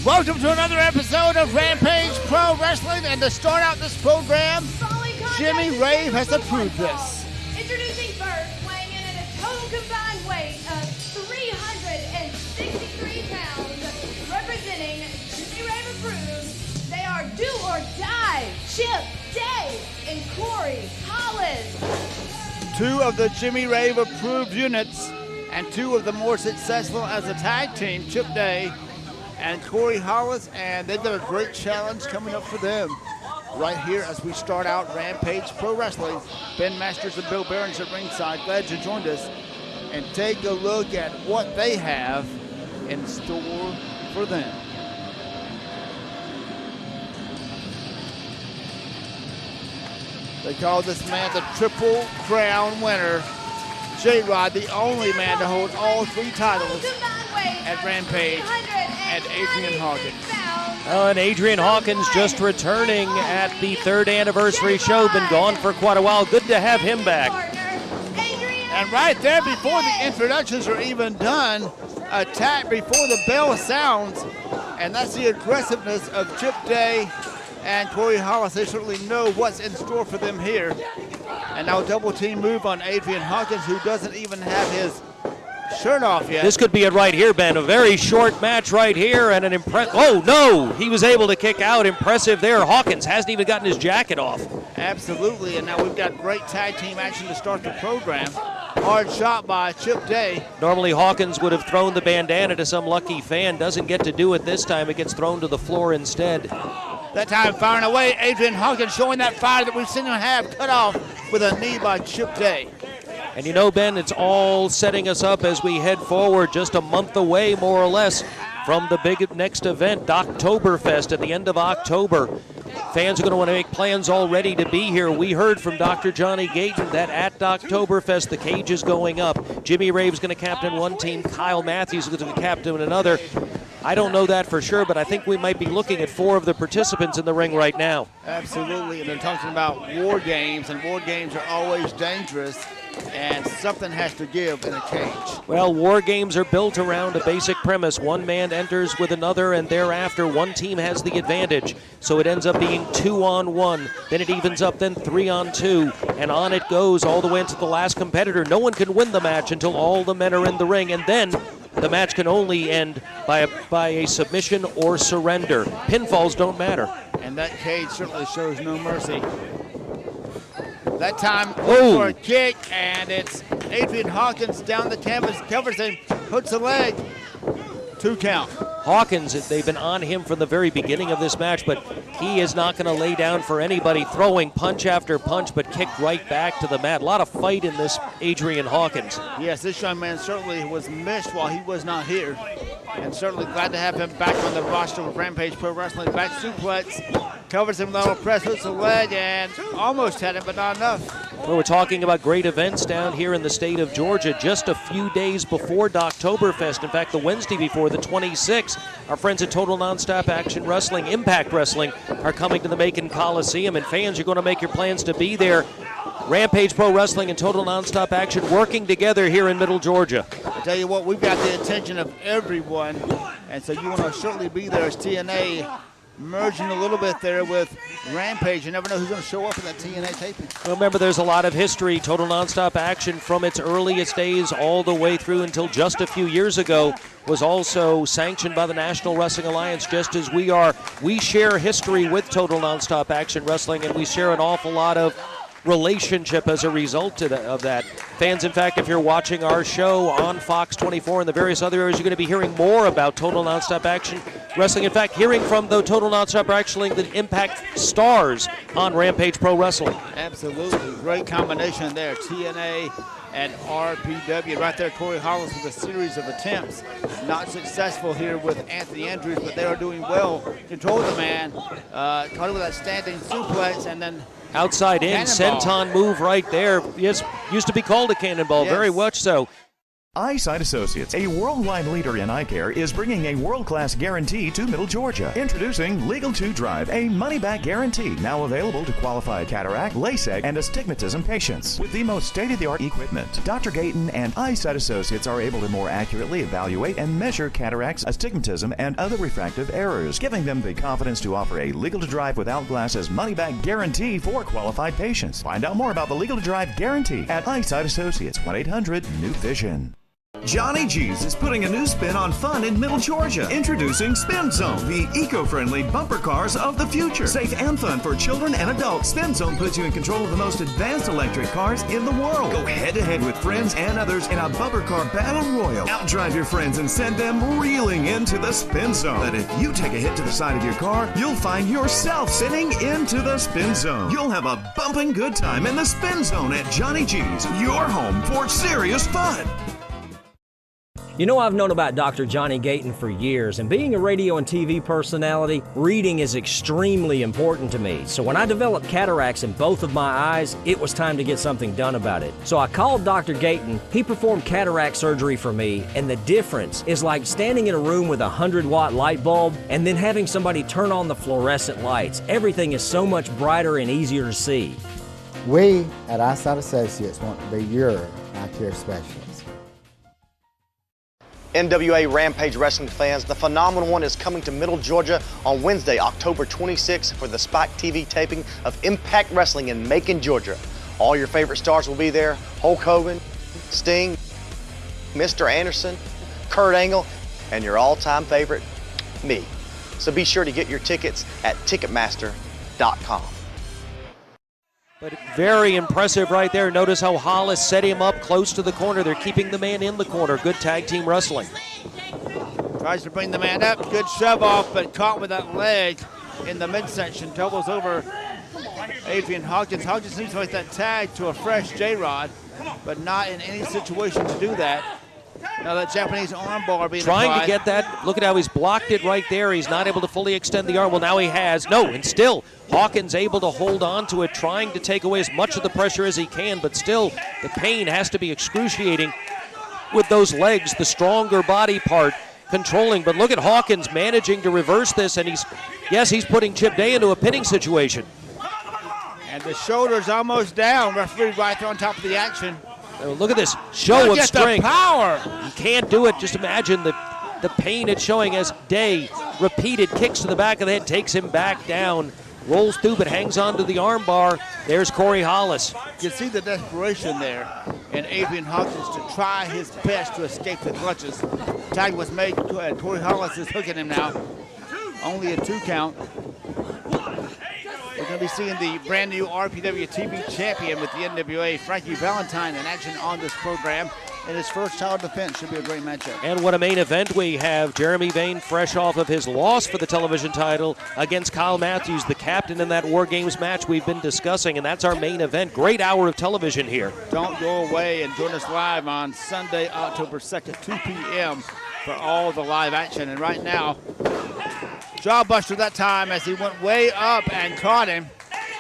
Welcome to another episode of Rampage Pro Wrestling, and to start out this program, Jimmy Rave has approved this. Introducing first, weighing in at a total combined weight of 363 pounds, representing Jimmy Rave approved, they are Do or Die, Chip Day and Corey Hollis. Two of the Jimmy Rave approved units, and two of the more successful as a tag team, Chip Day and Corey Hollis, and they've got a great challenge coming up for them right here as we start out Rampage Pro Wrestling. Ben Masters and Bill Behrens at ringside. Glad you joined us, and take a look at what they have in store for them. They call this man the Triple Crown winner, J-Rod, the only man to hold all three titles at Rampage, and Adrian Hawkins. And Adrian Hawkins just returning at the third anniversary show. Been gone for quite a while. Good to have him back. And right there, before the introductions are even done, attack before the bell sounds. And that's the aggressiveness of Chip Day and Corey Hollis. They certainly know what's in store for them here. And now double team move on Adrian Hawkins, who doesn't even have his shirt off yet. This could be it right here, Ben. A very short match right here, and an oh no, he was able to kick out. Impressive there. Hawkins hasn't even gotten his jacket off. Absolutely, and now we've got great tag team action to start the program. Hard shot by Chip Day. Normally Hawkins would have thrown the bandana to some lucky fan. Doesn't get to do it this time. It gets thrown to the floor instead. That time firing away, Adrian Hawkins showing that fire that we've seen him have cut off with a knee by Chip Day. And you know, Ben, it's all setting us up as we head forward, just a month away, more or less, from the big next event, Oktoberfest, at the end of October. Fans are going to want to make plans already to be here. We heard from Dr. Johnny Gayton that at Oktoberfest, the cage is going up. Jimmy Rave's going to captain one team. Kyle Matthews is going to captain another. I don't know that for sure, but I think we might be looking at four of the participants in the ring right now. Absolutely, and they're talking about war games, and war games are always dangerous, and something has to give in a cage. Well, war games are built around a basic premise. One man enters with another, and thereafter one team has the advantage. So it ends up being 2-on-1, then it evens up, then 3-on-2, and on it goes all the way into the last competitor. No one can win the match until all the men are in the ring, and then the match can only end by a submission or surrender. Pinfalls don't matter. And that cage certainly shows no mercy. That time for a kick, and it's Adrian Hawkins down the canvas, covers him, hooks a leg, 2 count. Hawkins, they've been on him from the very beginning of this match, but he is not going to lay down for anybody, throwing punch after punch, but kicked right back to the mat. A lot of fight in this Adrian Hawkins. Yes, this young man certainly was missed while he was not here, and certainly glad to have him back on the roster of Rampage Pro Wrestling. Back suplex, covers him with a little press, hooks a leg, and almost had him, but not enough. Well, we're talking about great events down here in the state of Georgia just a few days before Oktoberfest. In fact, the Wednesday before, the 26th, our friends at Total Nonstop Action Wrestling, Impact Wrestling, are coming to the Macon Coliseum, and fans, you're going to make your plans to be there. Rampage Pro Wrestling and Total Nonstop Action working together here in Middle Georgia. I tell you what, we've got the attention of everyone, and so you want to certainly be there as TNA merging a little bit there with Rampage. You never know who's going to show up in that TNA taping. Well, remember, there's a lot of history. Total Nonstop Action from its earliest days all the way through until just a few years ago was also sanctioned by the National Wrestling Alliance, just as we are. We share history with Total Nonstop Action Wrestling, and we share an awful lot of relationship as a result of that. Fans, in fact, if you're watching our show on Fox 24 and the various other areas, you're going to be hearing more about Total Nonstop Action Wrestling. In fact, hearing from the Total Nonstop Wrestling, the Impact stars on Rampage Pro Wrestling. Absolutely. Great combination there. TNA and RPW. Right there, Corey Hollis with a series of attempts. Not successful here with Anthony Andrews, but they are doing well. Control the man. Caught him with that standing suplex, and then outside in, cannonball. senton move right there. Yes, used to be called a cannonball, yes. Very much so. Eyesight Associates, a worldwide leader in eye care, is bringing a world-class guarantee to Middle Georgia. Introducing Legal to Drive, a money-back guarantee, now available to qualified cataract, LASIK, and astigmatism patients. With the most state-of-the-art equipment, Dr. Gayton and Eyesight Associates are able to more accurately evaluate and measure cataracts, astigmatism, and other refractive errors, giving them the confidence to offer a Legal to Drive without glasses money-back guarantee for qualified patients. Find out more about the Legal to Drive guarantee at Eyesight Associates, 1-800-NEW-VISION. Johnny G's is putting a new spin on fun in Middle Georgia. Introducing Spin Zone, the eco-friendly bumper cars of the future. Safe and fun for children and adults. Spin Zone puts you in control of the most advanced electric cars in the world. Go head-to-head with friends and others in a bumper car battle royal. Outdrive your friends and send them reeling into the Spin Zone. But if you take a hit to the side of your car, you'll find yourself sitting into the Spin Zone. You'll have a bumping good time in the Spin Zone at Johnny G's, your home for serious fun. You know, I've known about Dr. Johnny Gayton for years, and being a radio and TV personality, reading is extremely important to me. So when I developed cataracts in both of my eyes, it was time to get something done about it. So I called Dr. Gayton. He performed cataract surgery for me, and the difference is like standing in a room with a 100-watt light bulb and then having somebody turn on the fluorescent lights. Everything is so much brighter and easier to see. We at Eyesight Associates want to be your eye care specialist. NWA Rampage Wrestling fans, the phenomenal one is coming to Middle Georgia on Wednesday, October 26th for the Spike TV taping of Impact Wrestling in Macon, Georgia. All your favorite stars will be there: Hulk Hogan, Sting, Mr. Anderson, Kurt Angle, and your all-time favorite, me. So be sure to get your tickets at Ticketmaster.com. But very impressive right there. Notice how Hollis set him up close to the corner. They're keeping the man in the corner. Good tag team wrestling. Tries to bring the man up. Good shove off, but caught with that leg in the midsection. Tumbles over Adrian Hawkins. Hawkins seems to make that tag to a fresh J-Rod, but not in any situation to do that. Now that Japanese armbar being trying applied. to get that. Look at how he's blocked it right there. He's not able to fully extend the arm. Well, now he has. No, and still Hawkins able to hold on to it, trying to take away as much of the pressure as he can, but still the pain has to be excruciating with those legs, the stronger body part controlling. But look at Hawkins managing to reverse this, and he's putting Chip Day into a pinning situation. And the shoulder's almost down. Referee right there on top of the action. Look at this show of strength. The power. You can't do it. Just imagine the pain it's showing as Day repeated kicks to the back of the head, takes him back down, rolls through but hangs on to the arm bar. There's Corey Hollis. You see the desperation there in Adrian Hawkins to try his best to escape the clutches. Tag was made. Corey Hollis is hooking him now. Only a 2 count. We're going to be seeing the brand new RPW TV champion with the NWA, Frankie Valentine, in action on this program in his first title defense. Should be a great matchup. And what a main event we have. Jeremy Vane fresh off of his loss for the television title against Kyle Matthews, the captain in that War Games match we've been discussing, and that's our main event. Great hour of television here. Don't go away and join us live on Sunday, October 2nd, 2 p.m. for all the live action. And right now, jawbuster that time as he went way up and caught him.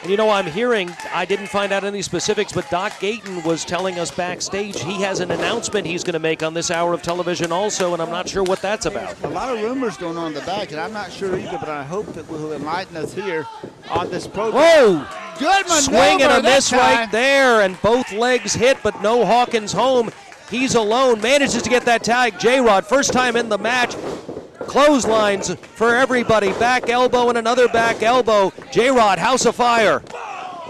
And you know, I'm hearing, I didn't find out any specifics, but Doc Gayton was telling us backstage he has an announcement he's going to make on this hour of television also, and I'm not sure what that's about. A lot of rumors going on in the back, and I'm not sure either, but I hope that will enlighten us here on this program. Whoa! Good maneuver. Swing and a miss time. right there, and both legs hit, but no Hawkins home. He's alone, manages to get that tag. J-Rod, first time in the match. Clotheslines for everybody. Back elbow and another back elbow. J-Rod, house of fire.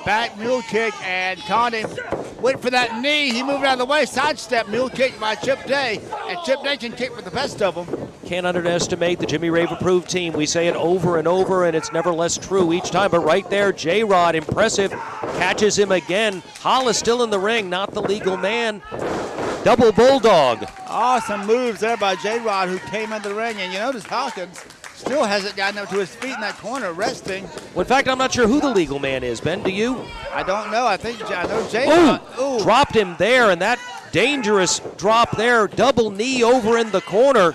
Back mule kick and caught him. Went for that knee. He moved out of the way. Sidestep mule kick by Chip Day. And Chip Day can kick with the best of them. Can't underestimate the Jimmy Rave approved team. We say it over and over, and it's never less true each time. But right there, J-Rod, impressive. Catches him again. Hollis still in the ring, not the legal man. Double bulldog. Awesome moves there by J-Rod, who came in the ring. And you notice Hawkins still hasn't gotten up to his feet in that corner, resting. Well, in fact, I'm not sure who the legal man is, Ben. Do you? I don't know. I know J-Rod. Ooh, dropped him there, and that dangerous drop there. Double knee over in the corner.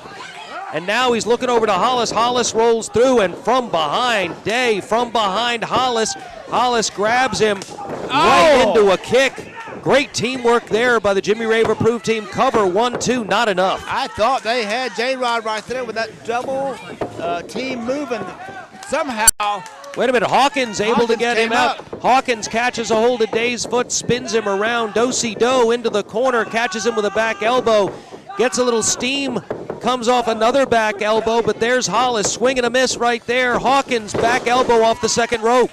And now he's looking over to Hollis. Hollis rolls through, and from behind, Day from behind Hollis. Hollis grabs him right into a kick. Great teamwork there by the Jimmy Rave approved team. Cover 1-2, not enough. I thought they had J-Rod right there with that double team moving. Somehow. Wait a minute, Hawkins able to get him out. up. Hawkins catches a hold of Day's foot, spins him around. Do-si-do into the corner, catches him with a back elbow. Gets a little steam, comes off another back elbow, but there's Hollis, swing and a miss right there. Hawkins, back elbow off the second rope.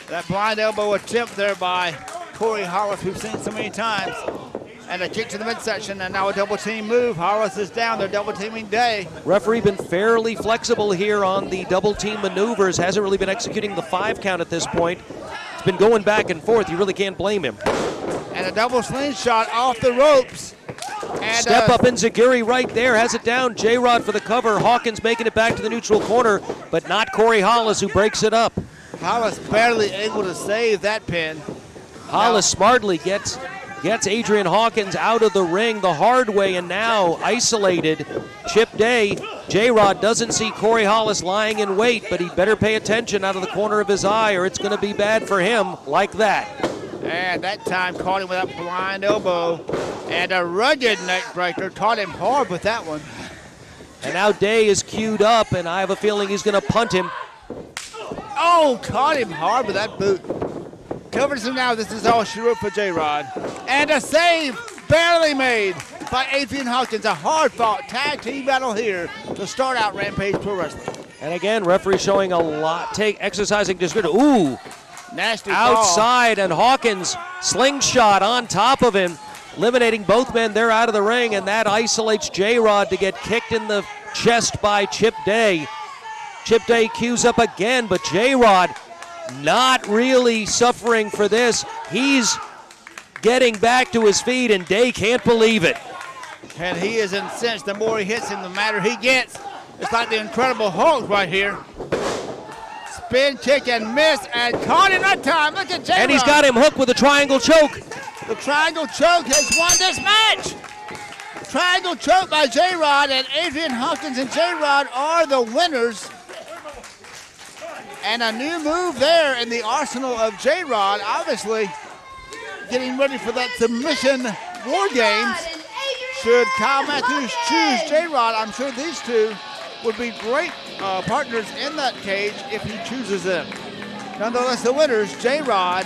That blind elbow attempt there by Corey Hollis, we've seen so many times. And a kick to the midsection, and now a double team move. Hollis is down, they're double teaming Day. Referee been fairly flexible here on the double team maneuvers, hasn't really been executing the 5 count at this point. It's been going back and forth, you really can't blame him. And a double slingshot off the ropes. And step up Enziguri right there, has it down. J-Rod for the cover. Hawkins making it back to the neutral corner, but not Corey Hollis, who breaks it up. Hollis barely able to save that pin. Hollis smartly gets Adrian Hawkins out of the ring the hard way, and now isolated. Chip Day. J-Rod doesn't see Corey Hollis lying in wait, but he better pay attention out of the corner of his eye, or it's going to be bad for him like that. And that time caught him with that blind elbow. And a rugged neck breaker. Caught him hard with that one. And now Day is queued up, and I have a feeling he's going to punt him. Oh, caught him hard with that boot. Covers him now. This is all she wrote for J-Rod. And a save barely made by Adrian Hawkins. A hard-fought tag team battle here to start out Rampage Pro Wrestling. And again, referee showing a lot, exercising discretion. Ooh, nasty outside, and Hawkins slingshot on top of him, eliminating both men. They're out of the ring, and that isolates J-Rod to get kicked in the chest by Chip Day. Chip Day cues up again, but J-Rod not really suffering for this. He's getting back to his feet, and Day can't believe it. And he is incensed. The more he hits him, the madder he gets. It's like the Incredible Hulk right here. Spin, kick, and miss, and caught him that time. Look at J-Rod. And he's got him hooked with a triangle choke. The triangle choke has won this match. Triangle choke by J-Rod, and Adrian Hawkins and J-Rod are the winners. And a new move there in the arsenal of J-Rod, obviously getting ready for that submission war games. Should Kyle Matthews choose J-Rod, I'm sure these two would be great partners in that cage if he chooses them. Nonetheless, the winners, J-Rod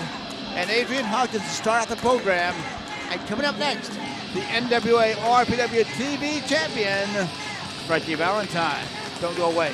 and Adrian Hawkins, to start out the program. And coming up next, the NWA RPW TV champion, Frankie Valentine. Don't go away.